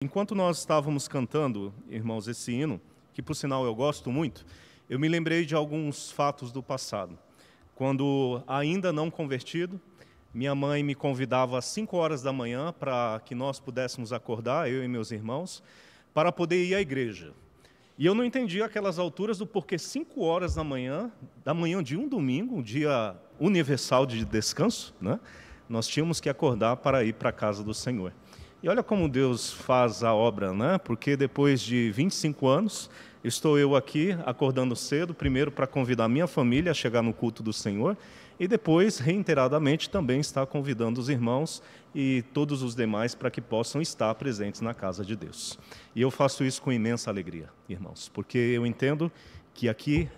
Enquanto nós estávamos cantando, irmãos, esse hino, que por sinal eu gosto muito, eu me lembrei de alguns fatos do passado. Quando ainda não convertido, minha mãe me convidava às 5 horas da manhã para que nós pudéssemos acordar, eu e meus irmãos, para poder ir à igreja. E eu não entendia aquelas alturas do porquê 5 horas da manhã de um domingo, um dia universal de descanso, né? Nós tínhamos que acordar para ir para a casa do Senhor. E olha como Deus faz a obra, né? Porque depois de 25 anos, estou eu aqui acordando cedo, primeiro para convidar minha família a chegar no culto do Senhor, e depois, reiteradamente, também está convidando os irmãos e todos os demais para que possam estar presentes na casa de Deus. E eu faço isso com imensa alegria, irmãos, porque eu entendo que aqui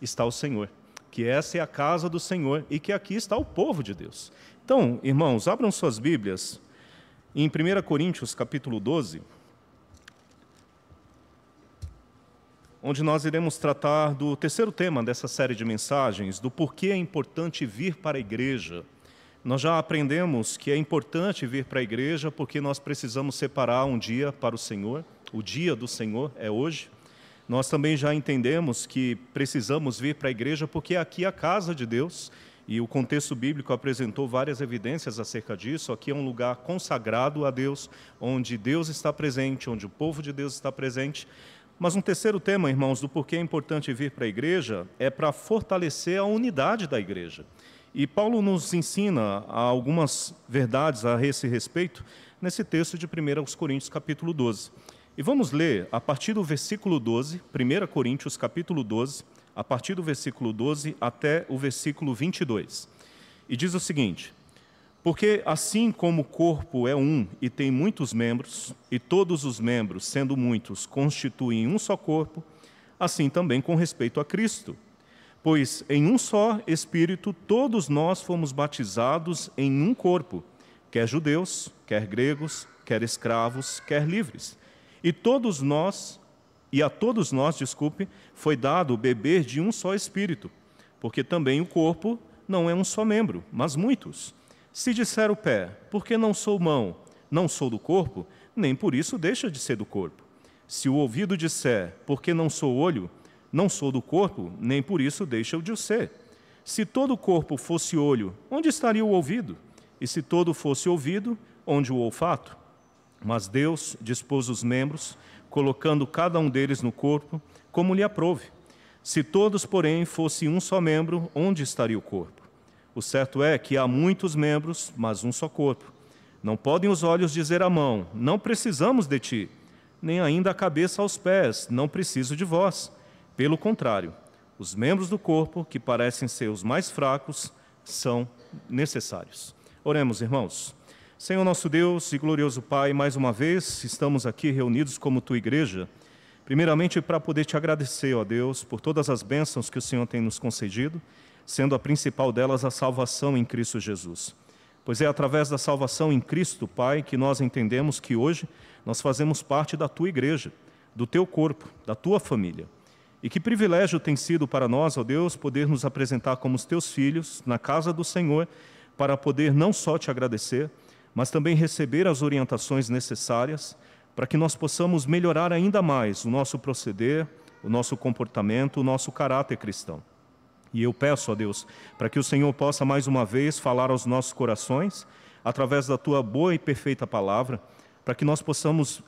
está o Senhor, que essa é a casa do Senhor e que aqui está o povo de Deus. Então, irmãos, abram suas Bíblias em 1 Coríntios, capítulo 12, onde nós iremos tratar do terceiro tema dessa série de mensagens, do porquê é importante vir para a igreja. Nós já aprendemos que é importante vir para a igreja porque nós precisamos separar um dia para o Senhor, o dia do Senhor é hoje. Nós também já entendemos que precisamos vir para a igreja porque aqui é a casa de Deus, e o contexto bíblico apresentou várias evidências acerca disso. Aqui é um lugar consagrado a Deus, onde Deus está presente, onde o povo de Deus está presente. Mas um terceiro tema, irmãos, do porquê é importante vir para a igreja, é para fortalecer a unidade da igreja. E Paulo nos ensina algumas verdades a esse respeito nesse texto de 1 Coríntios, capítulo 12. E vamos ler a partir do versículo 12, 1 Coríntios, capítulo 12, a partir do versículo 12 até o versículo 22. E diz o seguinte: porque assim como o corpo é um e tem muitos membros, e todos os membros, sendo muitos, constituem um só corpo, assim também com respeito a Cristo. Pois em um só Espírito todos nós fomos batizados em um corpo, quer judeus, quer gregos, quer escravos, quer livres. E a todos nós, foi dado beber de um só Espírito, porque também o corpo não é um só membro, mas muitos. Se disser o pé, porque não sou mão, não sou do corpo, nem por isso deixa de ser do corpo. Se o ouvido disser, porque não sou olho, não sou do corpo, nem por isso deixa de o ser. Se todo o corpo fosse olho, onde estaria o ouvido? E se todo fosse ouvido, onde o olfato? Mas Deus dispôs os membros, colocando cada um deles no corpo, como lhe aprouve. Se todos, porém, fossem um só membro, onde estaria o corpo? O certo é que há muitos membros, mas um só corpo. Não podem os olhos dizer à mão, não precisamos de ti, nem ainda a cabeça aos pés, não preciso de vós. Pelo contrário, os membros do corpo, que parecem ser os mais fracos, são necessários. Oremos, irmãos. Senhor nosso Deus e glorioso Pai, mais uma vez estamos aqui reunidos como Tua igreja, primeiramente para poder Te agradecer, ó Deus, por todas as bênçãos que o Senhor tem nos concedido, sendo a principal delas a salvação em Cristo Jesus. Pois é através da salvação em Cristo, Pai, que nós entendemos que hoje nós fazemos parte da Tua igreja, do Teu corpo, da Tua família. E que privilégio tem sido para nós, ó Deus, poder nos apresentar como os Teus filhos na casa do Senhor, para poder não só Te agradecer, mas também receber as orientações necessárias para que nós possamos melhorar ainda mais o nosso proceder, o nosso comportamento, o nosso caráter cristão. E eu peço a Deus para que o Senhor possa mais uma vez falar aos nossos corações, através da Tua boa e perfeita palavra, para que nós possamos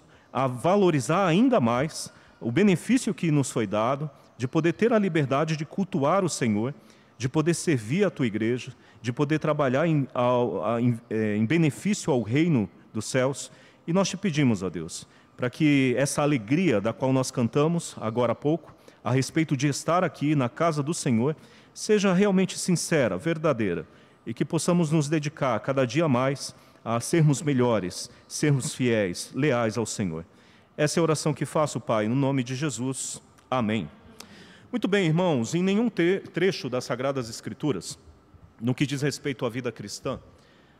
valorizar ainda mais o benefício que nos foi dado, de poder ter a liberdade de cultuar o Senhor, de poder servir a Tua igreja, de poder trabalhar em benefício ao reino dos céus. E nós Te pedimos, ó Deus, para que essa alegria da qual nós cantamos agora há pouco, a respeito de estar aqui na casa do Senhor, seja realmente sincera, verdadeira, e que possamos nos dedicar cada dia mais a sermos melhores, sermos fiéis, leais ao Senhor. Essa é a oração que faço, Pai, no nome de Jesus. Amém. Muito bem, irmãos, em nenhum trecho das Sagradas Escrituras, no que diz respeito à vida cristã,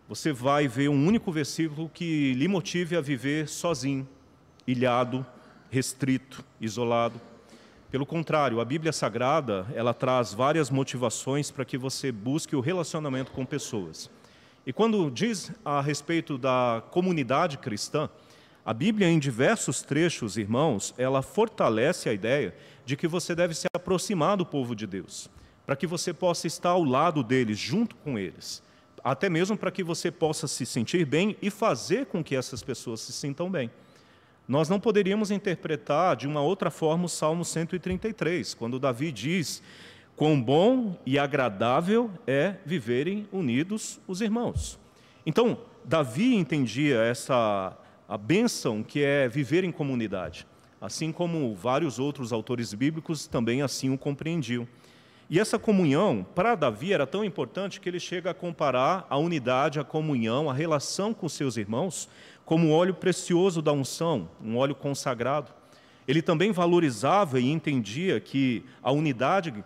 você vai ver um único versículo que lhe motive a viver sozinho, ilhado, restrito, isolado. Pelo contrário, a Bíblia Sagrada, ela traz várias motivações para que você busque o relacionamento com pessoas. E quando diz a respeito da comunidade cristã, A Bíblia, em diversos trechos, irmãos, ela fortalece a ideia de que você deve se aproximar do povo de Deus, para que você possa estar ao lado deles, junto com eles, até mesmo para que você possa se sentir bem e fazer com que essas pessoas se sintam bem. Nós não poderíamos interpretar de uma outra forma o Salmo 133, quando Davi diz: quão bom e agradável é viverem unidos os irmãos. Então, Davi entendia a bênção que é viver em comunidade, assim como vários outros autores bíblicos também assim o compreendiam. E essa comunhão, para Davi, era tão importante que ele chega a comparar a unidade, a comunhão, a relação com seus irmãos, como o óleo precioso da unção, um óleo consagrado. Ele também valorizava e entendia que a unidade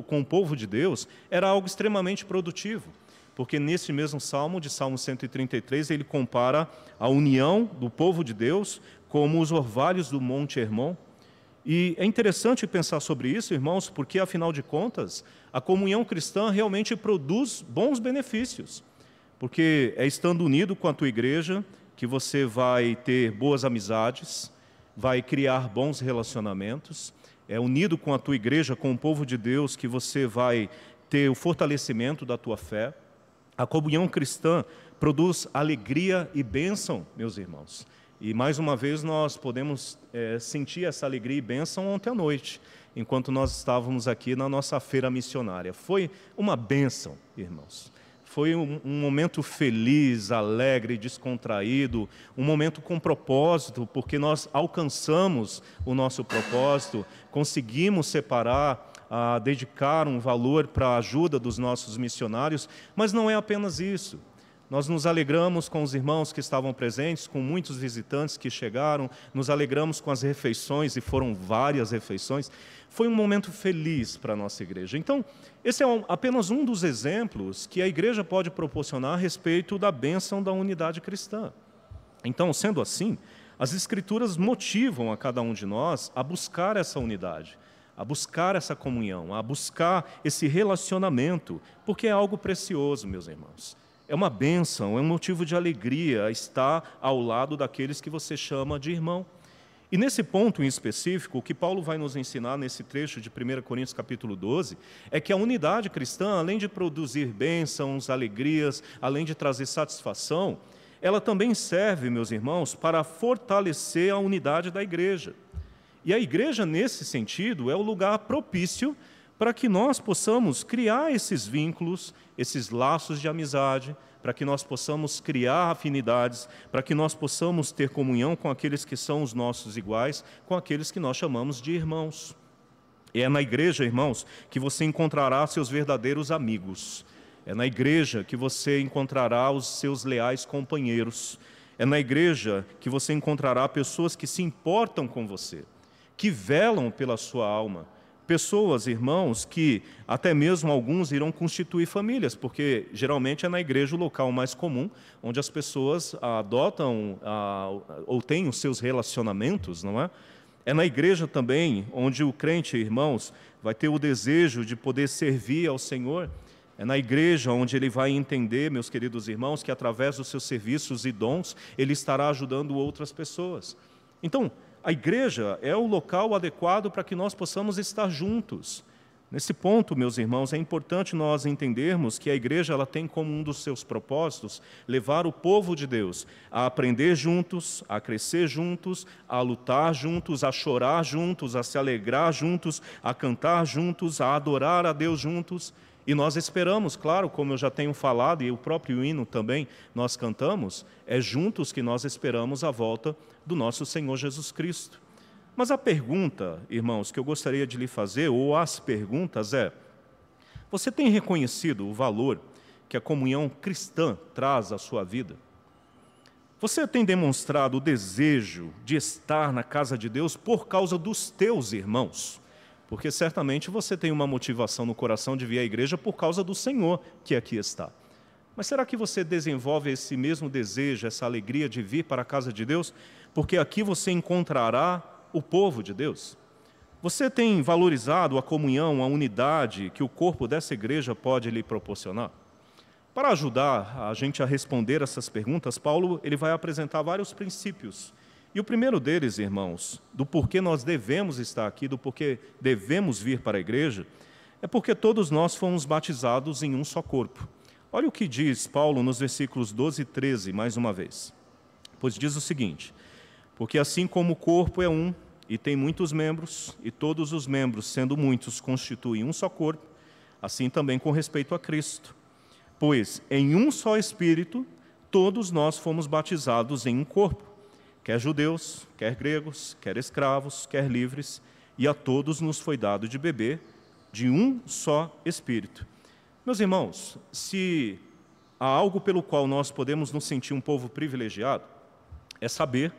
com o povo de Deus era algo extremamente produtivo, porque nesse mesmo Salmo, de Salmo 133, ele compara a união do povo de Deus como os orvalhos do Monte Hermon. E é interessante pensar sobre isso, irmãos, porque, afinal de contas, a comunhão cristã realmente produz bons benefícios, porque é estando unido com a tua igreja que você vai ter boas amizades, vai criar bons relacionamentos, é unido com a tua igreja, com o povo de Deus, que você vai ter o fortalecimento da tua fé. A comunhão cristã produz alegria e bênção, meus irmãos. E, mais uma vez, nós podemos sentir essa alegria e bênção ontem à noite, enquanto nós estávamos aqui na nossa feira missionária. Foi uma bênção, irmãos. Foi um momento feliz, alegre, descontraído, um momento com propósito, porque nós alcançamos o nosso propósito, conseguimos separar, dedicar um valor para a ajuda dos nossos missionários, mas não é apenas isso. Nós nos alegramos com os irmãos que estavam presentes, com muitos visitantes que chegaram, nos alegramos com as refeições, e foram várias refeições. Foi um momento feliz para a nossa igreja. Então, esse é apenas um dos exemplos que a igreja pode proporcionar a respeito da bênção da unidade cristã. Então, sendo assim, as Escrituras motivam a cada um de nós a buscar essa unidade, a buscar essa comunhão, a buscar esse relacionamento, porque é algo precioso, meus irmãos. É uma bênção, é um motivo de alegria estar ao lado daqueles que você chama de irmão. E nesse ponto em específico, o que Paulo vai nos ensinar nesse trecho de 1 Coríntios capítulo 12, é que a unidade cristã, além de produzir bênçãos, alegrias, além de trazer satisfação, ela também serve, meus irmãos, para fortalecer a unidade da igreja. E a igreja, nesse sentido, é o lugar propício para que nós possamos criar esses vínculos, esses laços de amizade, para que nós possamos criar afinidades, para que nós possamos ter comunhão com aqueles que são os nossos iguais, com aqueles que nós chamamos de irmãos. É na igreja, irmãos, que você encontrará seus verdadeiros amigos. É na igreja que você encontrará os seus leais companheiros. É na igreja que você encontrará pessoas que se importam com você, que velam pela sua alma. Pessoas, irmãos, que até mesmo alguns irão constituir famílias, porque geralmente é na igreja o local mais comum, onde as pessoas adotam ou têm os seus relacionamentos, não é? É na igreja também onde o crente, irmãos, vai ter o desejo de poder servir ao Senhor. É na igreja onde ele vai entender, meus queridos irmãos, que através dos seus serviços e dons, ele estará ajudando outras pessoas. Então, a igreja é o local adequado para que nós possamos estar juntos. Nesse ponto, meus irmãos, é importante nós entendermos que a igreja ela tem como um dos seus propósitos levar o povo de Deus a aprender juntos, a crescer juntos, a lutar juntos, a chorar juntos, a se alegrar juntos, a cantar juntos, a adorar a Deus juntos. E nós esperamos, claro, como eu já tenho falado, e o próprio hino também nós cantamos, é juntos que nós esperamos a volta do nosso Senhor Jesus Cristo. Mas a pergunta, irmãos, que eu gostaria de lhe fazer, ou as perguntas é: você tem reconhecido o valor que a comunhão cristã traz à sua vida? Você tem demonstrado o desejo de estar na casa de Deus por causa dos teus irmãos? Porque certamente você tem uma motivação no coração de vir à igreja por causa do Senhor que aqui está. Mas será que você desenvolve esse mesmo desejo, essa alegria de vir para a casa de Deus? Porque aqui você encontrará o povo de Deus. Você tem valorizado a comunhão, a unidade que o corpo dessa igreja pode lhe proporcionar? Para ajudar a gente a responder essas perguntas, Paulo ele vai apresentar vários princípios. E o primeiro deles, irmãos, do porquê nós devemos estar aqui, do porquê devemos vir para a igreja, é porque todos nós fomos batizados em um só corpo. Olha o que diz Paulo nos versículos 12 e 13, mais uma vez. Pois diz o seguinte: porque assim como o corpo é um e tem muitos membros, e todos os membros, sendo muitos, constituem um só corpo, assim também com respeito a Cristo. Pois em um só Espírito, todos nós fomos batizados em um corpo, quer judeus, quer gregos, quer escravos, quer livres, e a todos nos foi dado de beber de um só Espírito. Meus irmãos, se há algo pelo qual nós podemos nos sentir um povo privilegiado, é saber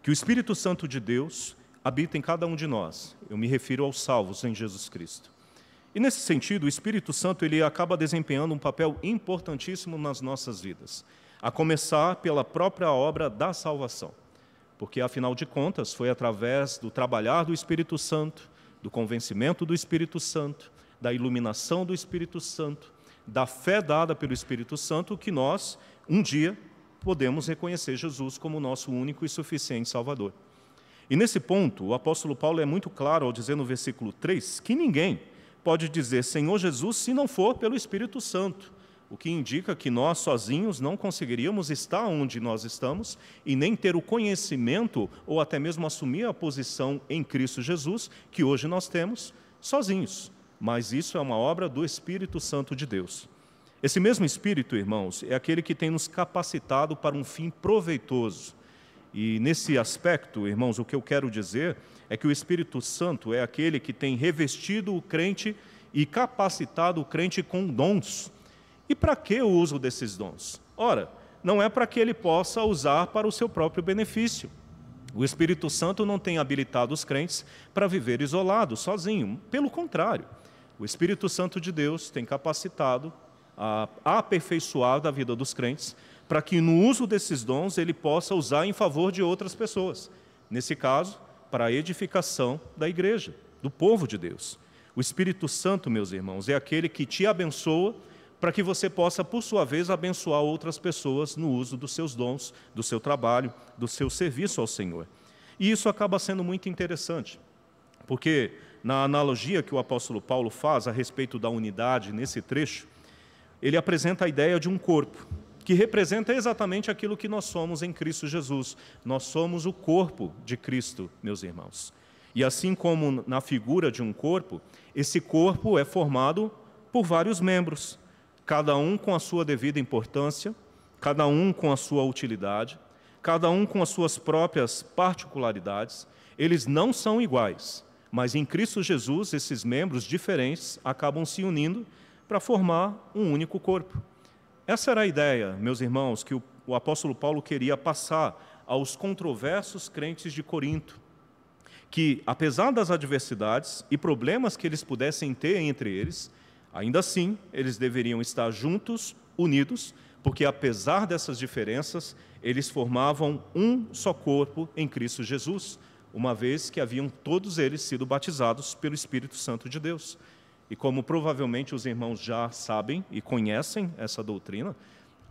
que o Espírito Santo de Deus habita em cada um de nós. Eu me refiro aos salvos em Jesus Cristo. E nesse sentido, o Espírito Santo ele acaba desempenhando um papel importantíssimo nas nossas vidas, a começar pela própria obra da salvação. Porque, afinal de contas, foi através do trabalhar do Espírito Santo, do convencimento do Espírito Santo, da iluminação do Espírito Santo, da fé dada pelo Espírito Santo, que nós, um dia, podemos reconhecer Jesus como nosso único e suficiente Salvador. E nesse ponto, o apóstolo Paulo é muito claro ao dizer no versículo 3 que ninguém pode dizer Senhor Jesus se não for pelo Espírito Santo, o que indica que nós sozinhos não conseguiríamos estar onde nós estamos e nem ter o conhecimento ou até mesmo assumir a posição em Cristo Jesus que hoje nós temos sozinhos. Mas isso é uma obra do Espírito Santo de Deus. Esse mesmo Espírito, irmãos, é aquele que tem nos capacitado para um fim proveitoso. E nesse aspecto, irmãos, o que eu quero dizer é que o Espírito Santo é aquele que tem revestido o crente e capacitado o crente com dons. E para que o uso desses dons? Ora, não é para que ele possa usar para o seu próprio benefício. O Espírito Santo não tem habilitado os crentes para viver isolados, sozinho. Pelo contrário, o Espírito Santo de Deus tem capacitado a aperfeiçoar a vida dos crentes para que no uso desses dons ele possa usar em favor de outras pessoas. Nesse caso, para a edificação da igreja, do povo de Deus. O Espírito Santo, meus irmãos, é aquele que te abençoa para que você possa, por sua vez, abençoar outras pessoas no uso dos seus dons, do seu trabalho, do seu serviço ao Senhor. E isso acaba sendo muito interessante, porque na analogia que o apóstolo Paulo faz a respeito da unidade nesse trecho, ele apresenta a ideia de um corpo, que representa exatamente aquilo que nós somos em Cristo Jesus. Nós somos o corpo de Cristo, meus irmãos. E assim como na figura de um corpo, esse corpo é formado por vários membros, cada um com a sua devida importância, cada um com a sua utilidade, cada um com as suas próprias particularidades. Eles não são iguais, mas em Cristo Jesus, esses membros diferentes acabam se unindo para formar um único corpo. Essa era a ideia, meus irmãos, que o apóstolo Paulo queria passar aos controversos crentes de Corinto, que, apesar das adversidades e problemas que eles pudessem ter entre eles, ainda assim, eles deveriam estar juntos, unidos, porque, apesar dessas diferenças, eles formavam um só corpo em Cristo Jesus, uma vez que haviam todos eles sido batizados pelo Espírito Santo de Deus. E como provavelmente os irmãos já sabem e conhecem essa doutrina,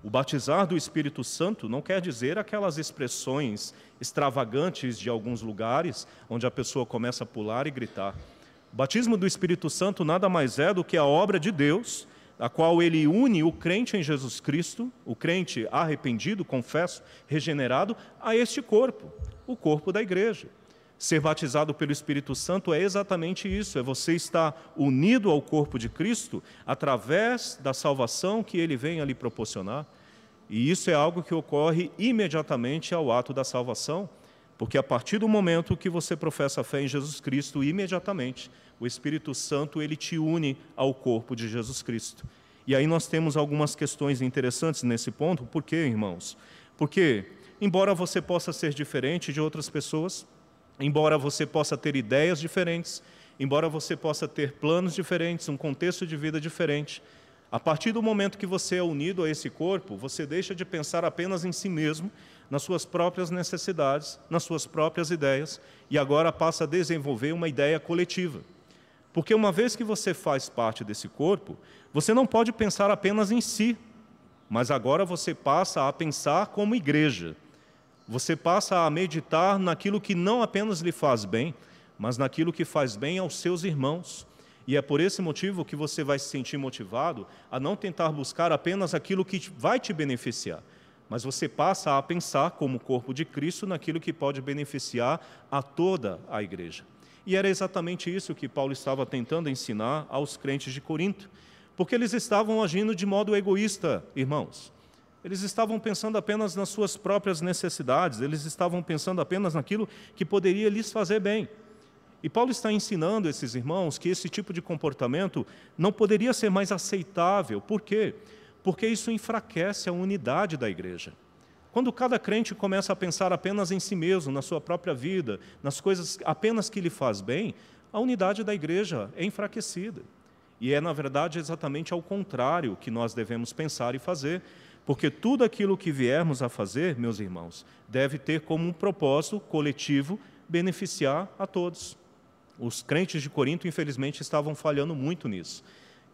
o batizar do Espírito Santo não quer dizer aquelas expressões extravagantes de alguns lugares, onde a pessoa começa a pular e gritar. O batismo do Espírito Santo nada mais é do que a obra de Deus, a qual ele une o crente em Jesus Cristo, o crente arrependido, confesso, regenerado, a este corpo, o corpo da igreja. Ser batizado pelo Espírito Santo é exatamente isso, é você estar unido ao corpo de Cristo através da salvação que ele vem a lhe proporcionar. E isso é algo que ocorre imediatamente ao ato da salvação, porque a partir do momento que você professa a fé em Jesus Cristo, imediatamente o Espírito Santo ele te une ao corpo de Jesus Cristo. E aí nós temos algumas questões interessantes nesse ponto. Por quê, irmãos? Porque, embora você possa ser diferente de outras pessoas, embora você possa ter ideias diferentes, embora você possa ter planos diferentes, um contexto de vida diferente, a partir do momento que você é unido a esse corpo, você deixa de pensar apenas em si mesmo, nas suas próprias necessidades, nas suas próprias ideias, e agora passa a desenvolver uma ideia coletiva. Porque uma vez que você faz parte desse corpo, você não pode pensar apenas em si, mas agora você passa a pensar como igreja. Você passa a meditar naquilo que não apenas lhe faz bem, mas naquilo que faz bem aos seus irmãos. E é por esse motivo que você vai se sentir motivado a não tentar buscar apenas aquilo que vai te beneficiar, mas você passa a pensar como corpo de Cristo naquilo que pode beneficiar a toda a igreja. E era exatamente isso que Paulo estava tentando ensinar aos crentes de Corinto, porque eles estavam agindo de modo egoísta, irmãos. Eles estavam pensando apenas nas suas próprias necessidades, eles estavam pensando apenas naquilo que poderia lhes fazer bem. E Paulo está ensinando esses irmãos que esse tipo de comportamento não poderia ser mais aceitável. Por quê? Porque isso enfraquece a unidade da igreja. Quando cada crente começa a pensar apenas em si mesmo, na sua própria vida, nas coisas apenas que lhe faz bem, a unidade da igreja é enfraquecida. E é, na verdade, exatamente ao contrário que nós devemos pensar e fazer, porque tudo aquilo que viermos a fazer, meus irmãos, deve ter como um propósito coletivo beneficiar a todos. Os crentes de Corinto, infelizmente, estavam falhando muito nisso.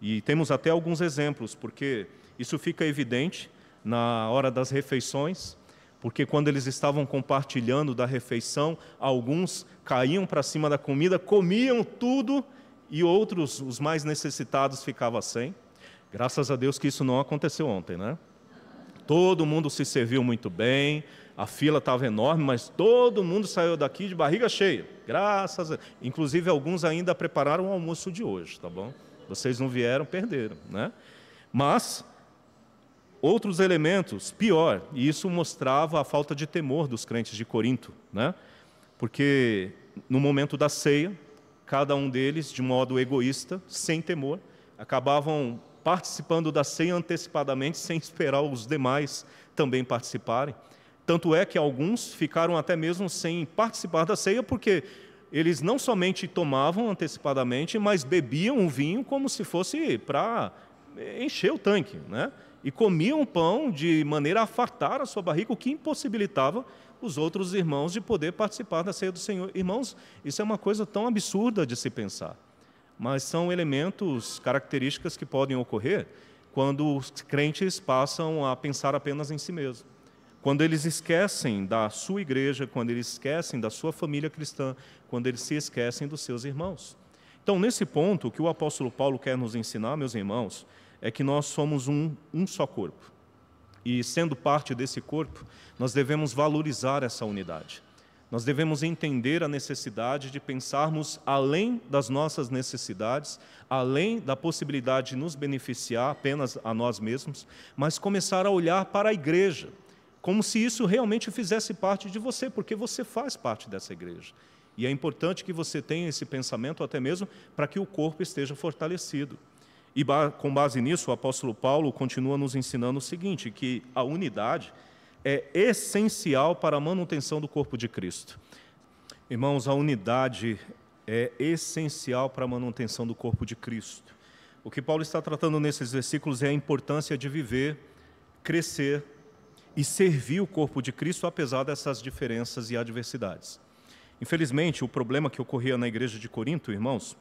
E temos até alguns exemplos, porque isso fica evidente na hora das refeições, porque quando eles estavam compartilhando da refeição, alguns caíam para cima da comida, comiam tudo, e outros, os mais necessitados, ficavam sem. Graças a Deus que isso não aconteceu ontem, né? Todo mundo se serviu muito bem, a fila estava enorme, mas todo mundo saiu daqui de barriga cheia. Graças a Deus. Inclusive, alguns ainda prepararam o almoço de hoje, tá bom? Vocês não vieram, perderam, né? Mas outros elementos, pior, e isso mostrava a falta de temor dos crentes de Corinto, né? Porque no momento da ceia, cada um deles, de modo egoísta, sem temor, acabavam participando da ceia antecipadamente, sem esperar os demais também participarem. Tanto é que alguns ficaram até mesmo sem participar da ceia, porque eles não somente tomavam antecipadamente, mas bebiam o vinho como se fosse para encher o tanque, né? E comiam pão de maneira a fartar a sua barriga, o que impossibilitava os outros irmãos de poder participar da ceia do Senhor. Irmãos, isso é uma coisa tão absurda de se pensar, mas são elementos, características que podem ocorrer quando os crentes passam a pensar apenas em si mesmos. Quando eles esquecem da sua igreja, quando eles esquecem da sua família cristã, quando eles se esquecem dos seus irmãos. Então, nesse ponto, o que o apóstolo Paulo quer nos ensinar, meus irmãos, é que nós somos um só corpo. E, sendo parte desse corpo, nós devemos valorizar essa unidade. Nós devemos entender a necessidade de pensarmos além das nossas necessidades, além da possibilidade de nos beneficiar apenas a nós mesmos, mas começar a olhar para a igreja, como se isso realmente fizesse parte de você, porque você faz parte dessa igreja. E é importante que você tenha esse pensamento até mesmo para que o corpo esteja fortalecido. E com base nisso, o apóstolo Paulo continua nos ensinando o seguinte, que a unidade é essencial para a manutenção do corpo de Cristo. Irmãos, a unidade é essencial para a manutenção do corpo de Cristo. O que Paulo está tratando nesses versículos é a importância de viver, crescer e servir o corpo de Cristo, apesar dessas diferenças e adversidades. Infelizmente, o problema que ocorria na igreja de Corinto, irmãos,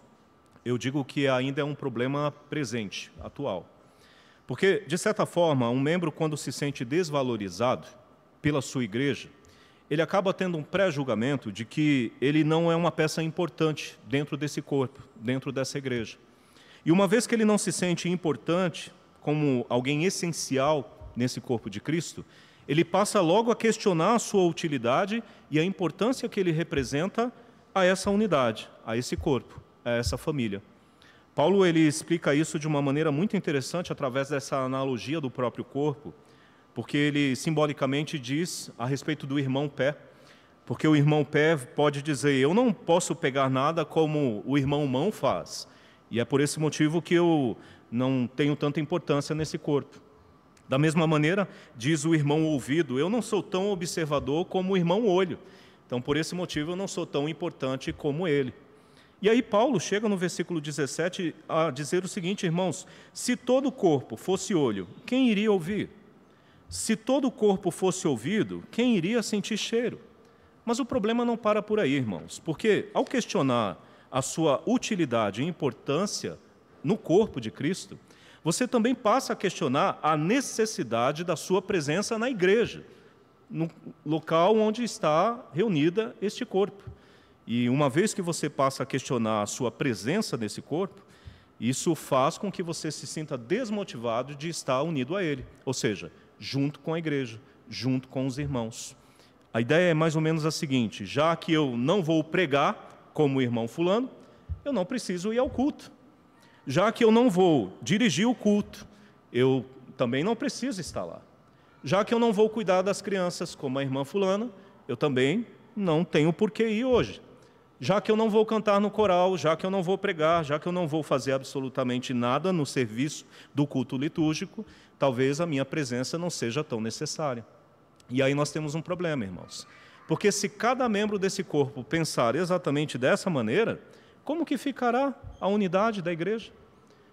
eu digo que ainda é um problema presente, atual. Porque, de certa forma, um membro, quando se sente desvalorizado pela sua igreja, ele acaba tendo um pré-julgamento de que ele não é uma peça importante dentro desse corpo, dentro dessa igreja. E uma vez que ele não se sente importante, como alguém essencial nesse corpo de Cristo, ele passa logo a questionar a sua utilidade e a importância que ele representa a essa unidade, a esse corpo, a essa família. Paulo ele explica isso de uma maneira muito interessante através dessa analogia do próprio corpo, porque ele simbolicamente diz a respeito do irmão pé, porque o irmão pé pode dizer, eu não posso pegar nada como o irmão mão faz, e é por esse motivo que eu não tenho tanta importância nesse corpo. Da mesma maneira, diz o irmão ouvido, eu não sou tão observador como o irmão olho, então por esse motivo eu não sou tão importante como ele. E aí Paulo chega no versículo 17 a dizer o seguinte, irmãos, se todo o corpo fosse olho, quem iria ouvir? Se todo o corpo fosse ouvido, quem iria sentir cheiro? Mas o problema não para por aí, irmãos, porque ao questionar a sua utilidade e importância no corpo de Cristo, você também passa a questionar a necessidade da sua presença na igreja, no local onde está reunida este corpo. E uma vez que você passa a questionar a sua presença nesse corpo, isso faz com que você se sinta desmotivado de estar unido a ele, ou seja, junto com a igreja, junto com os irmãos. A ideia é mais ou menos a seguinte: já que eu não vou pregar como o irmão fulano, eu não preciso ir ao culto. Já que eu não vou dirigir o culto, eu também não preciso estar lá. Já que eu não vou cuidar das crianças como a irmã fulana, eu também não tenho por que ir hoje. Já que eu não vou cantar no coral, já que eu não vou pregar, já que eu não vou fazer absolutamente nada no serviço do culto litúrgico, talvez a minha presença não seja tão necessária. E aí nós temos um problema, irmãos. Porque se cada membro desse corpo pensar exatamente dessa maneira, como que ficará a unidade da igreja?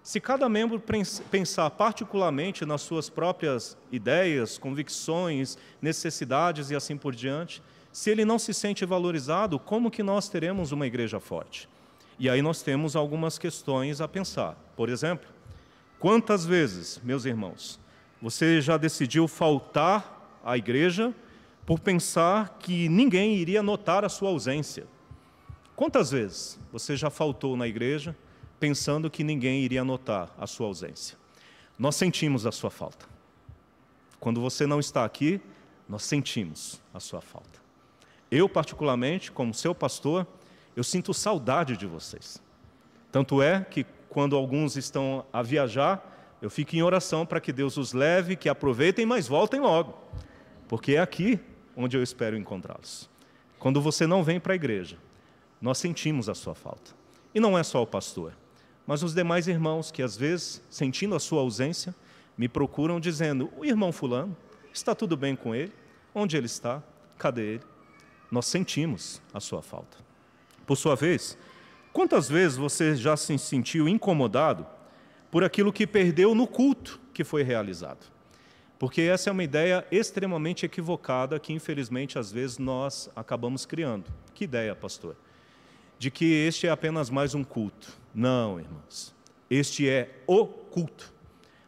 Se cada membro pensar particularmente nas suas próprias ideias, convicções, necessidades e assim por diante, se ele não se sente valorizado, como que nós teremos uma igreja forte? E aí nós temos algumas questões a pensar. Por exemplo, quantas vezes, meus irmãos, você já decidiu faltar à igreja por pensar que ninguém iria notar a sua ausência? Quantas vezes você já faltou na igreja pensando que ninguém iria notar a sua ausência? Nós sentimos a sua falta. Quando você não está aqui, nós sentimos a sua falta. Eu, particularmente, como seu pastor, eu sinto saudade de vocês. Tanto é que, quando alguns estão a viajar, eu fico em oração para que Deus os leve, que aproveitem, mas voltem logo. Porque é aqui onde eu espero encontrá-los. Quando você não vem para a igreja, nós sentimos a sua falta. E não é só o pastor, mas os demais irmãos que, às vezes, sentindo a sua ausência, me procuram dizendo: o irmão fulano, está tudo bem com ele? Onde ele está? Cadê ele? Nós sentimos a sua falta. Por sua vez, quantas vezes você já se sentiu incomodado por aquilo que perdeu no culto que foi realizado? Porque essa é uma ideia extremamente equivocada que, infelizmente, às vezes nós acabamos criando. Que ideia, pastor? De que este é apenas mais um culto. Não, irmãos. Este é o culto.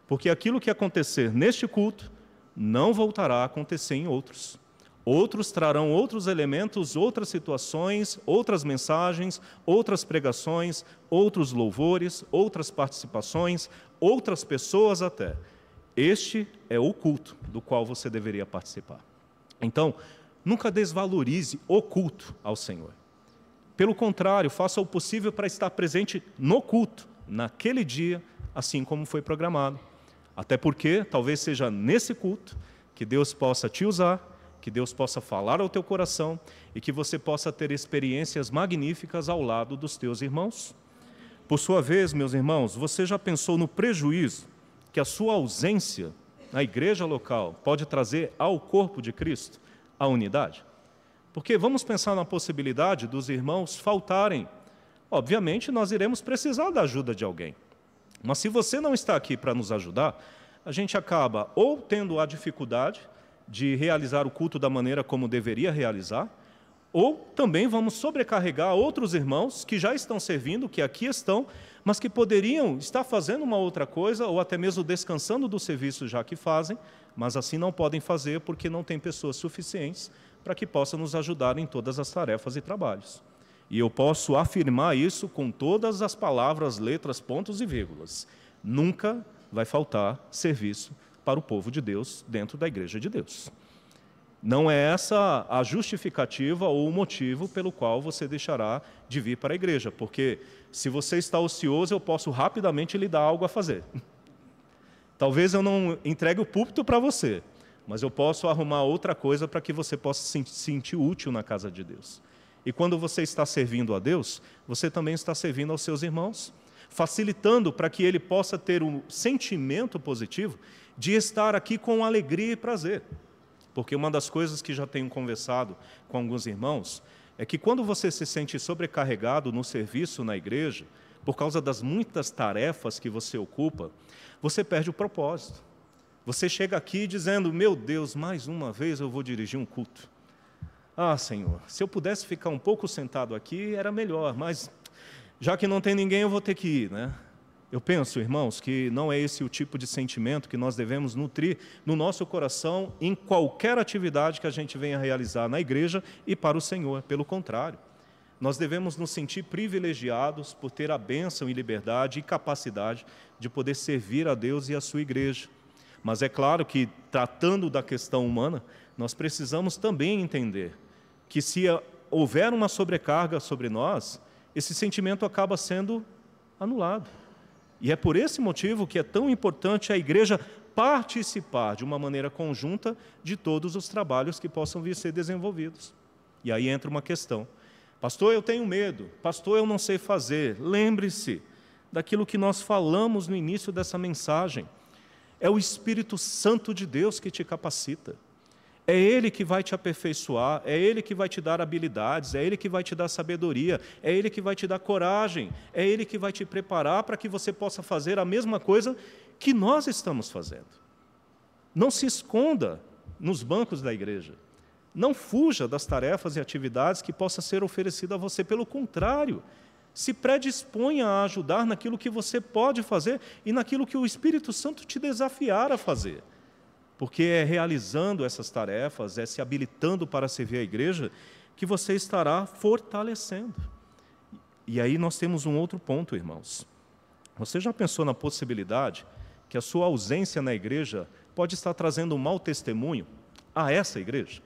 Porque aquilo que acontecer neste culto não voltará a acontecer em outros. Outros trarão outros elementos, outras situações, outras mensagens, outras pregações, outros louvores, outras participações, outras pessoas até. Este é o culto do qual você deveria participar. Então, nunca desvalorize o culto ao Senhor. Pelo contrário, faça o possível para estar presente no culto, naquele dia, assim como foi programado. Até porque, talvez seja nesse culto que Deus possa te usar, que Deus possa falar ao teu coração e que você possa ter experiências magníficas ao lado dos teus irmãos. Por sua vez, meus irmãos, você já pensou no prejuízo que a sua ausência na igreja local pode trazer ao corpo de Cristo, a unidade? Porque vamos pensar na possibilidade dos irmãos faltarem. Obviamente, nós iremos precisar da ajuda de alguém. Mas se você não está aqui para nos ajudar, a gente acaba ou tendo a dificuldade de realizar o culto da maneira como deveria realizar, ou também vamos sobrecarregar outros irmãos que já estão servindo, que aqui estão, mas que poderiam estar fazendo uma outra coisa, ou até mesmo descansando do serviço já que fazem, mas assim não podem fazer porque não tem pessoas suficientes para que possam nos ajudar em todas as tarefas e trabalhos. E eu posso afirmar isso com todas as palavras, letras, pontos e vírgulas. Nunca vai faltar serviço para o povo de Deus dentro da igreja de Deus. Não é essa a justificativa ou o motivo pelo qual você deixará de vir para a igreja, porque se você está ocioso, eu posso rapidamente lhe dar algo a fazer. Talvez eu não entregue o púlpito para você, mas eu posso arrumar outra coisa para que você possa se sentir útil na casa de Deus. E quando você está servindo a Deus, você também está servindo aos seus irmãos, facilitando para que ele possa ter um sentimento positivo de estar aqui com alegria e prazer. Porque uma das coisas que já tenho conversado com alguns irmãos é que quando você se sente sobrecarregado no serviço na igreja, por causa das muitas tarefas que você ocupa, você perde o propósito. Você chega aqui dizendo: meu Deus, mais uma vez eu vou dirigir um culto. Ah, Senhor, se eu pudesse ficar um pouco sentado aqui, era melhor, mas já que não tem ninguém, eu vou ter que ir, né? Eu penso, irmãos, que não é esse o tipo de sentimento que nós devemos nutrir no nosso coração em qualquer atividade que a gente venha realizar na igreja e para o Senhor. Pelo contrário, nós devemos nos sentir privilegiados por ter a bênção e liberdade e capacidade de poder servir a Deus e a sua igreja. Mas é claro que, tratando da questão humana, nós precisamos também entender que se houver uma sobrecarga sobre nós, esse sentimento acaba sendo anulado. E é por esse motivo que é tão importante a igreja participar de uma maneira conjunta de todos os trabalhos que possam vir a ser desenvolvidos. E aí entra uma questão. Pastor, eu tenho medo. Pastor, eu não sei fazer. Lembre-se daquilo que nós falamos no início dessa mensagem. É o Espírito Santo de Deus que te capacita. É Ele que vai te aperfeiçoar, é Ele que vai te dar habilidades, é Ele que vai te dar sabedoria, é Ele que vai te dar coragem, é Ele que vai te preparar para que você possa fazer a mesma coisa que nós estamos fazendo. Não se esconda nos bancos da igreja. Não fuja das tarefas e atividades que possa ser oferecida a você. Pelo contrário, se predisponha a ajudar naquilo que você pode fazer e naquilo que o Espírito Santo te desafiar a fazer. Porque é realizando essas tarefas, é se habilitando para servir a igreja, que você estará fortalecendo. E aí nós temos um outro ponto, irmãos. Você já pensou na possibilidade que a sua ausência na igreja pode estar trazendo um mau testemunho a essa igreja?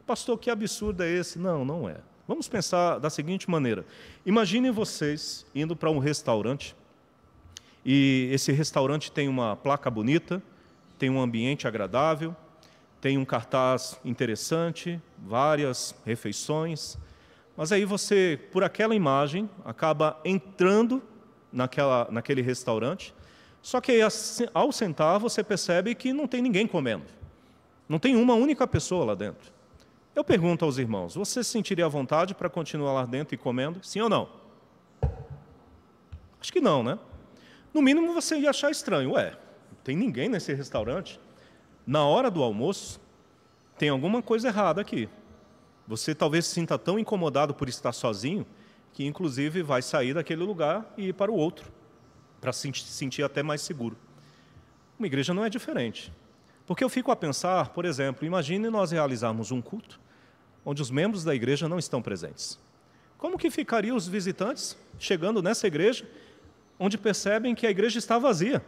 Pastor, que absurdo é esse? Não, não é. Vamos pensar da seguinte maneira. Imaginem vocês indo para um restaurante, e esse restaurante tem uma placa bonita, tem um ambiente agradável, tem um cartaz interessante, várias refeições, mas aí você, por aquela imagem, acaba entrando naquele restaurante, só que aí, ao sentar você percebe que não tem ninguém comendo, não tem uma única pessoa lá dentro. Eu pergunto aos irmãos, você se sentiria à vontade para continuar lá dentro e comendo? Sim ou não? Acho que não, né? No mínimo você ia achar estranho, tem ninguém nesse restaurante? Na hora do almoço, tem alguma coisa errada aqui. Você talvez se sinta tão incomodado por estar sozinho, que inclusive vai sair daquele lugar e ir para o outro, para se sentir até mais seguro. Uma igreja não é diferente. Porque eu fico a pensar, por exemplo, imagine nós realizarmos um culto, onde os membros da igreja não estão presentes. Como que ficariam os visitantes chegando nessa igreja, onde percebem que a igreja está vazia?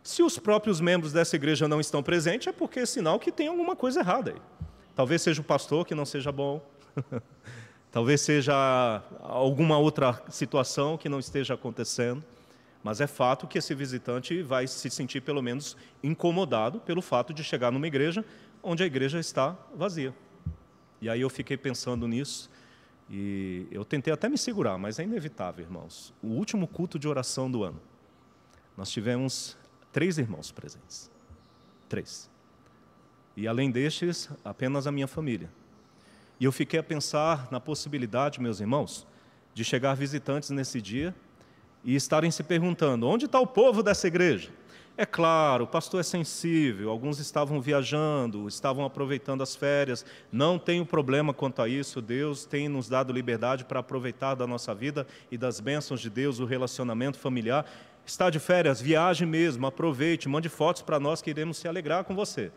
Se os próprios membros dessa igreja não estão presentes, é porque é sinal que tem alguma coisa errada aí. Talvez seja o pastor que não seja bom, talvez seja alguma outra situação que não esteja acontecendo, mas é fato que esse visitante vai se sentir pelo menos incomodado pelo fato de chegar numa igreja onde a igreja está vazia. E aí eu fiquei pensando nisso e eu tentei até me segurar, mas é inevitável, irmãos. O último culto de oração do ano, nós tivemos 3 irmãos presentes. 3. E além destes, apenas a minha família. E eu fiquei a pensar na possibilidade, meus irmãos, de chegar visitantes nesse dia e estarem se perguntando, onde está o povo dessa igreja? É claro, o pastor é sensível, alguns estavam viajando, estavam aproveitando as férias, não tem problema quanto a isso, Deus tem nos dado liberdade para aproveitar da nossa vida e das bênçãos de Deus, o relacionamento familiar. Está de férias, viaje mesmo, aproveite, mande fotos para nós que iremos se alegrar com você.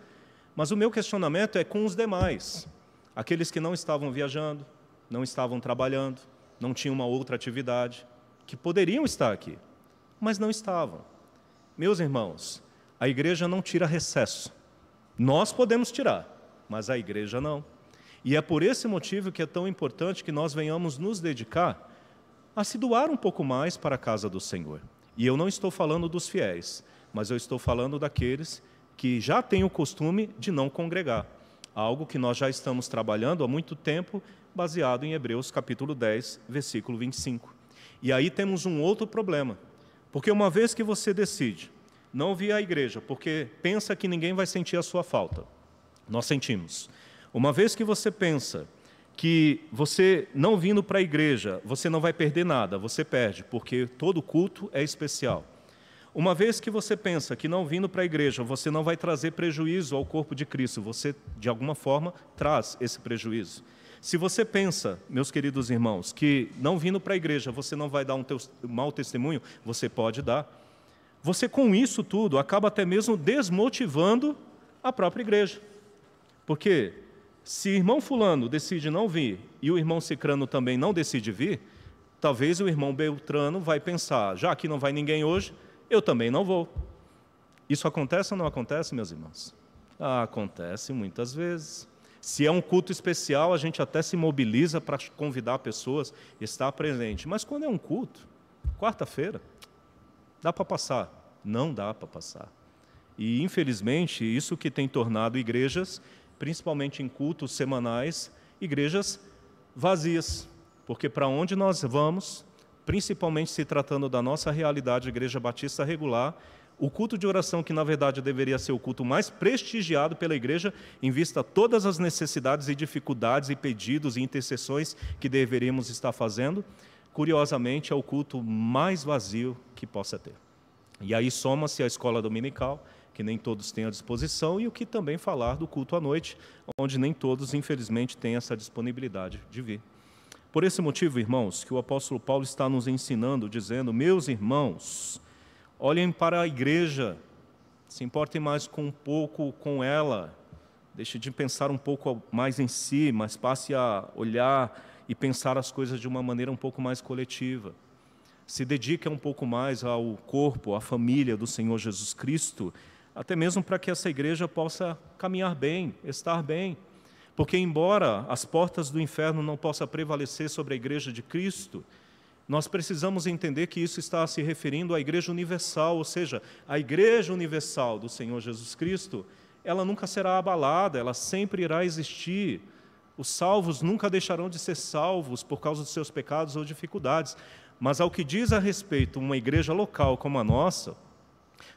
Mas o meu questionamento é com os demais, aqueles que não estavam viajando, não estavam trabalhando, não tinham uma outra atividade, que poderiam estar aqui, mas não estavam. Meus irmãos, a igreja não tira recesso. Nós podemos tirar, mas a igreja não. E é por esse motivo que é tão importante que nós venhamos nos dedicar a se doar um pouco mais para a casa do Senhor. E eu não estou falando dos fiéis, mas eu estou falando daqueles que já têm o costume de não congregar. Algo que nós já estamos trabalhando há muito tempo, baseado em Hebreus capítulo 10, versículo 25. E aí temos um outro problema. Porque uma vez que você decide não vir à igreja, porque pensa que ninguém vai sentir a sua falta, nós sentimos. Uma vez que você pensa que você não vindo para a igreja, você não vai perder nada, você perde, porque todo culto é especial. Uma vez que você pensa que não vindo para a igreja, você não vai trazer prejuízo ao corpo de Cristo, você, de alguma forma, traz esse prejuízo. Se você pensa, meus queridos irmãos, que não vindo para a igreja você não vai dar um mau testemunho, você pode dar. você com isso tudo acaba até mesmo desmotivando a própria igreja. Porque se o irmão fulano decide não vir e o irmão cicrano também não decide vir, talvez o irmão beltrano vai pensar, já que não vai ninguém hoje, eu também não vou. Isso acontece ou não acontece, meus irmãos? Acontece muitas vezes. Se é um culto especial, a gente até se mobiliza para convidar pessoas a estar presente. Mas quando é um culto, quarta-feira, dá para passar? Não dá para passar. E, infelizmente, isso que tem tornado igrejas, principalmente em cultos semanais, igrejas vazias. Porque para onde nós vamos, principalmente se tratando da nossa realidade, Igreja Batista Regular, o culto de oração, que na verdade deveria ser o culto mais prestigiado pela igreja, em vista a todas as necessidades e dificuldades e pedidos e intercessões que deveríamos estar fazendo, curiosamente é o culto mais vazio que possa ter. E aí soma-se a escola dominical, que nem todos têm à disposição, e o que também falar do culto à noite, onde nem todos, infelizmente, têm essa disponibilidade de vir. Por esse motivo, irmãos, que o apóstolo Paulo está nos ensinando, dizendo, meus irmãos, olhem para a igreja, se importem mais com um pouco com ela, deixe de pensar um pouco mais em si, mas passe a olhar e pensar as coisas de uma maneira um pouco mais coletiva. Se dedique um pouco mais ao corpo, à família do Senhor Jesus Cristo, até mesmo para que essa igreja possa caminhar bem, estar bem. Porque embora as portas do inferno não possam prevalecer sobre a igreja de Cristo, nós precisamos entender que isso está se referindo à Igreja Universal, ou seja, a Igreja Universal do Senhor Jesus Cristo, ela nunca será abalada, ela sempre irá existir. Os salvos nunca deixarão de ser salvos por causa dos seus pecados ou dificuldades. Mas ao que diz a respeito uma igreja local como a nossa,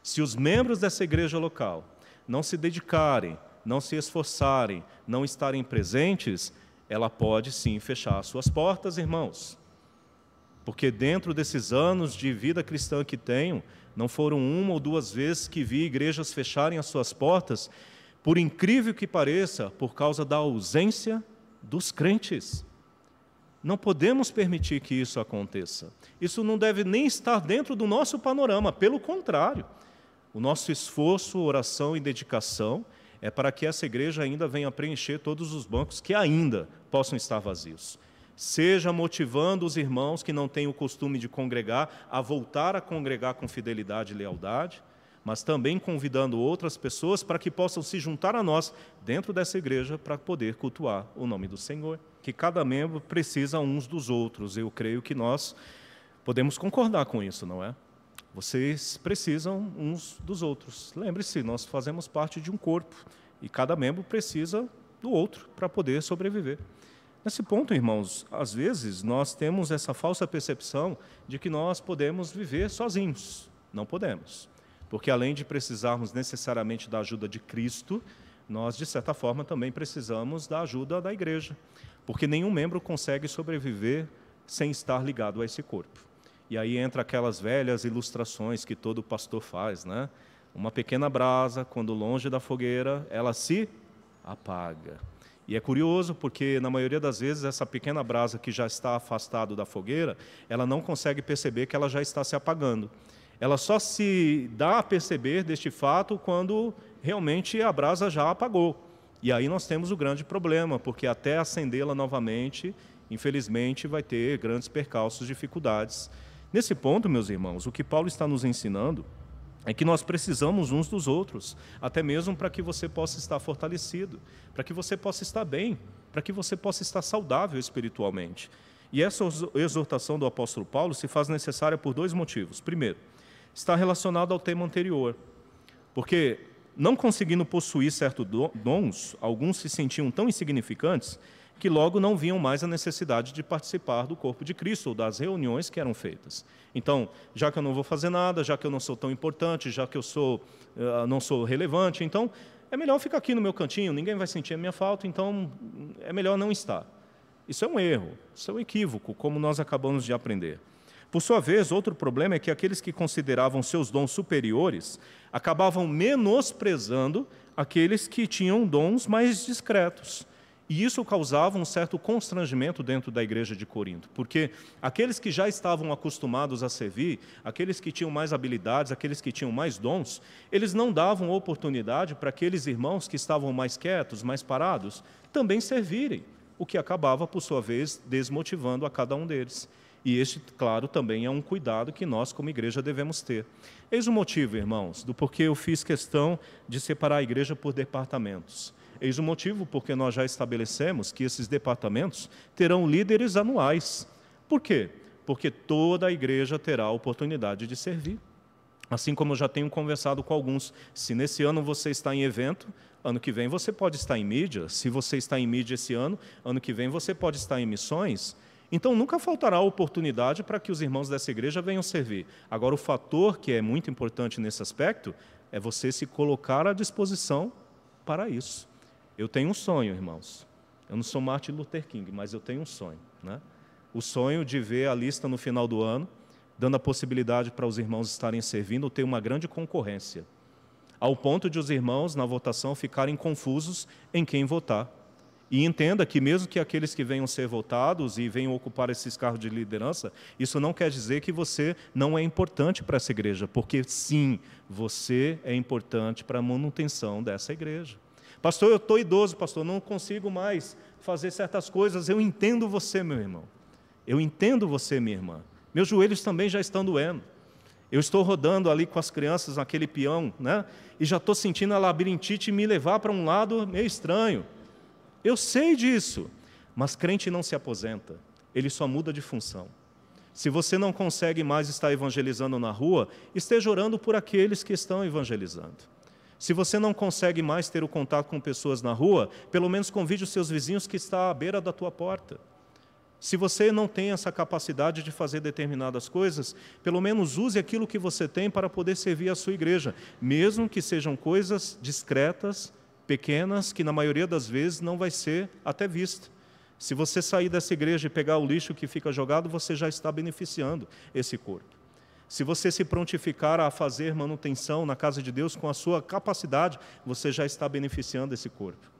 se os membros dessa igreja local não se dedicarem, não se esforçarem, não estarem presentes, ela pode sim fechar suas portas, irmãos. Porque dentro desses anos de vida cristã que tenho, não foram uma ou duas vezes que vi igrejas fecharem as suas portas, por incrível que pareça, por causa da ausência dos crentes. Não podemos permitir que isso aconteça. Isso não deve nem estar dentro do nosso panorama, pelo contrário. O nosso esforço, oração e dedicação é para que essa igreja ainda venha preencher todos os bancos que ainda possam estar vazios. Seja motivando os irmãos que não têm o costume de congregar a voltar a congregar com fidelidade e lealdade, mas também convidando outras pessoas para que possam se juntar a nós dentro dessa igreja para poder cultuar o nome do Senhor. Que cada membro precisa uns dos outros. Eu creio que nós podemos concordar com isso, não é? Vocês precisam uns dos outros. Lembre-se, nós fazemos parte de um corpo e cada membro precisa do outro para poder sobreviver. Nesse ponto, irmãos, às vezes nós temos essa falsa percepção de que nós podemos viver sozinhos. Não podemos. Porque além de precisarmos necessariamente da ajuda de Cristo, nós, de certa forma, também precisamos da ajuda da igreja. Porque nenhum membro consegue sobreviver sem estar ligado a esse corpo. E aí entra aquelas velhas ilustrações que todo pastor faz, né? Uma pequena brasa, quando longe da fogueira, ela se apaga. E é curioso porque, na maioria das vezes, essa pequena brasa que já está afastada da fogueira, ela não consegue perceber que ela já está se apagando. Ela só se dá a perceber deste fato quando realmente a brasa já apagou. E aí nós temos o grande problema, porque até acendê-la novamente, infelizmente, vai ter grandes percalços, dificuldades. Nesse ponto, meus irmãos, o que Paulo está nos ensinando é que nós precisamos uns dos outros, até mesmo para que você possa estar fortalecido, para que você possa estar bem, para que você possa estar saudável espiritualmente. E essa exortação do apóstolo Paulo se faz necessária por dois motivos. Primeiro, está relacionado ao tema anterior, porque não conseguindo possuir certos dons, alguns se sentiam tão insignificantes que logo não viam mais a necessidade de participar do corpo de Cristo ou das reuniões que eram feitas. Então, já que eu não vou fazer nada, já que eu não sou tão importante, já que eu não sou relevante, então é melhor ficar aqui no meu cantinho, ninguém vai sentir a minha falta, então é melhor não estar. Isso é um erro, isso é um equívoco, como nós acabamos de aprender. Por sua vez, outro problema é que aqueles que consideravam seus dons superiores acabavam menosprezando aqueles que tinham dons mais discretos. E isso causava um certo constrangimento dentro da igreja de Corinto, porque aqueles que já estavam acostumados a servir, aqueles que tinham mais habilidades, aqueles que tinham mais dons, eles não davam oportunidade para aqueles irmãos que estavam mais quietos, mais parados, também servirem, o que acabava, por sua vez, desmotivando a cada um deles. E este, claro, também é um cuidado que nós, como igreja, devemos ter. Eis o motivo, irmãos, do porquê eu fiz questão de separar a igreja por departamentos. Eis o motivo porque nós já estabelecemos que esses departamentos terão líderes anuais. Por quê? Porque toda a igreja terá a oportunidade de servir. Assim como eu já tenho conversado com alguns, se nesse ano você está em evento, ano que vem você pode estar em mídia. Se você está em mídia esse ano que vem você pode estar em missões. Então, nunca faltará oportunidade para que os irmãos dessa igreja venham servir. Agora, o fator que é muito importante nesse aspecto é você se colocar à disposição para isso. Eu tenho um sonho, irmãos. Eu não sou Martin Luther King, mas eu tenho um sonho, né? O sonho de ver a lista no final do ano, dando a possibilidade para os irmãos estarem servindo, ter uma grande concorrência, ao ponto de os irmãos, na votação, ficarem confusos em quem votar. E entenda que mesmo que aqueles que venham ser votados e venham ocupar esses cargos de liderança, isso não quer dizer que você não é importante para essa igreja, porque sim, você é importante para a manutenção dessa igreja. Pastor, eu estou idoso, pastor, não consigo mais fazer certas coisas. Eu entendo você, meu irmão. Eu entendo você, minha irmã. Meus joelhos também já estão doendo. Eu estou rodando ali com as crianças naquele peão, né? E já estou sentindo a labirintite me levar para um lado meio estranho. Eu sei disso, mas crente não se aposenta. Ele só muda de função. Se você não consegue mais estar evangelizando na rua, esteja orando por aqueles que estão evangelizando. Se você não consegue mais ter o contato com pessoas na rua, pelo menos convide os seus vizinhos que estão à beira da tua porta. Se você não tem essa capacidade de fazer determinadas coisas, pelo menos use aquilo que você tem para poder servir a sua igreja, mesmo que sejam coisas discretas, pequenas, que na maioria das vezes não vai ser até vista. Se você sair dessa igreja e pegar o lixo que fica jogado, você já está beneficiando esse corpo. Se você se prontificar a fazer manutenção na casa de Deus com a sua capacidade, você já está beneficiando esse corpo.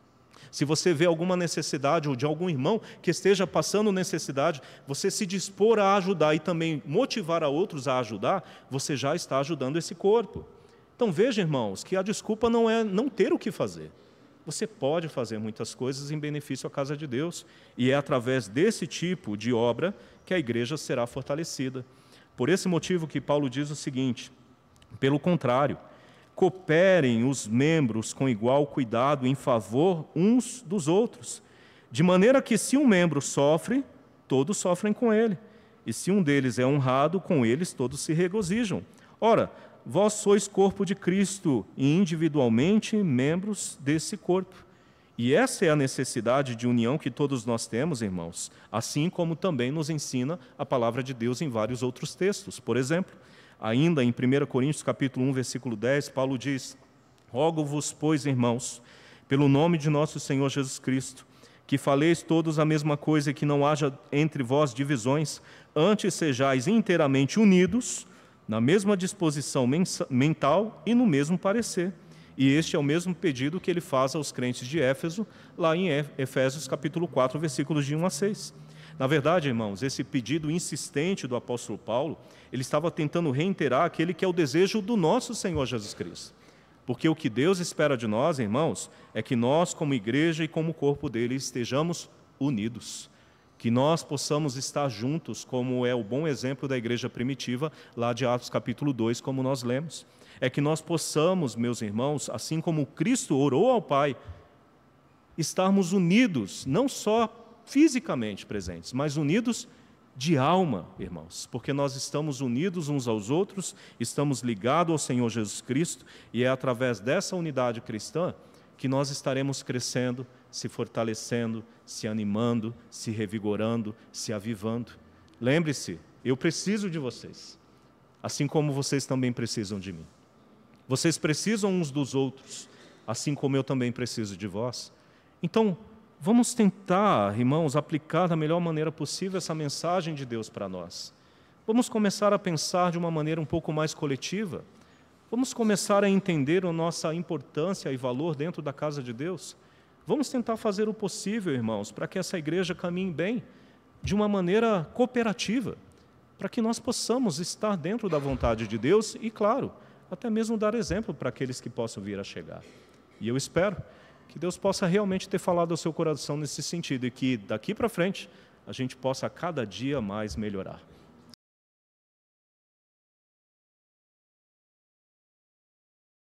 Se você vê alguma necessidade ou de algum irmão que esteja passando necessidade, você se dispor a ajudar e também motivar a outros a ajudar, você já está ajudando esse corpo. Então veja, irmãos, que a desculpa não é não ter o que fazer. Você pode fazer muitas coisas em benefício à casa de Deus, e é através desse tipo de obra que a igreja será fortalecida. Por esse motivo que Paulo diz o seguinte: pelo contrário, cooperem os membros com igual cuidado em favor uns dos outros, de maneira que se um membro sofre, todos sofrem com ele, e se um deles é honrado, com eles todos se regozijam. Ora, vós sois corpo de Cristo e individualmente membros desse corpo. E essa é a necessidade de união que todos nós temos, irmãos, assim como também nos ensina a palavra de Deus em vários outros textos. Por exemplo, ainda em 1 Coríntios capítulo 1, versículo 10, Paulo diz: rogo-vos, pois, irmãos, pelo nome de nosso Senhor Jesus Cristo, que faleis todos a mesma coisa e que não haja entre vós divisões, antes sejais inteiramente unidos, na mesma disposição mental e no mesmo parecer. E este é o mesmo pedido que ele faz aos crentes de Éfeso, lá em Efésios capítulo 4, versículos de 1 a 6. Na verdade, irmãos, esse pedido insistente do apóstolo Paulo, ele estava tentando reiterar aquele que é o desejo do nosso Senhor Jesus Cristo. Porque o que Deus espera de nós, irmãos, é que nós, como igreja e como corpo dele, estejamos unidos. Que nós possamos estar juntos, como é o bom exemplo da igreja primitiva, lá de Atos capítulo 2, como nós lemos. É que nós possamos, meus irmãos, assim como Cristo orou ao Pai, estarmos unidos, não só fisicamente presentes, mas unidos de alma, irmãos, porque nós estamos unidos uns aos outros, estamos ligados ao Senhor Jesus Cristo, e é através dessa unidade cristã que nós estaremos crescendo, se fortalecendo, se animando, se revigorando, se avivando. Lembre-se, eu preciso de vocês, assim como vocês também precisam de mim. Vocês precisam uns dos outros, assim como eu também preciso de vós. Então, vamos tentar, irmãos, aplicar da melhor maneira possível essa mensagem de Deus para nós. Vamos começar a pensar de uma maneira um pouco mais coletiva. Vamos começar a entender a nossa importância e valor dentro da casa de Deus. Vamos tentar fazer o possível, irmãos, para que essa igreja caminhe bem, de uma maneira cooperativa, para que nós possamos estar dentro da vontade de Deus e, claro, até mesmo dar exemplo para aqueles que possam vir a chegar. E eu espero que Deus possa realmente ter falado ao seu coração nesse sentido e que, daqui para frente, a gente possa a cada dia mais melhorar.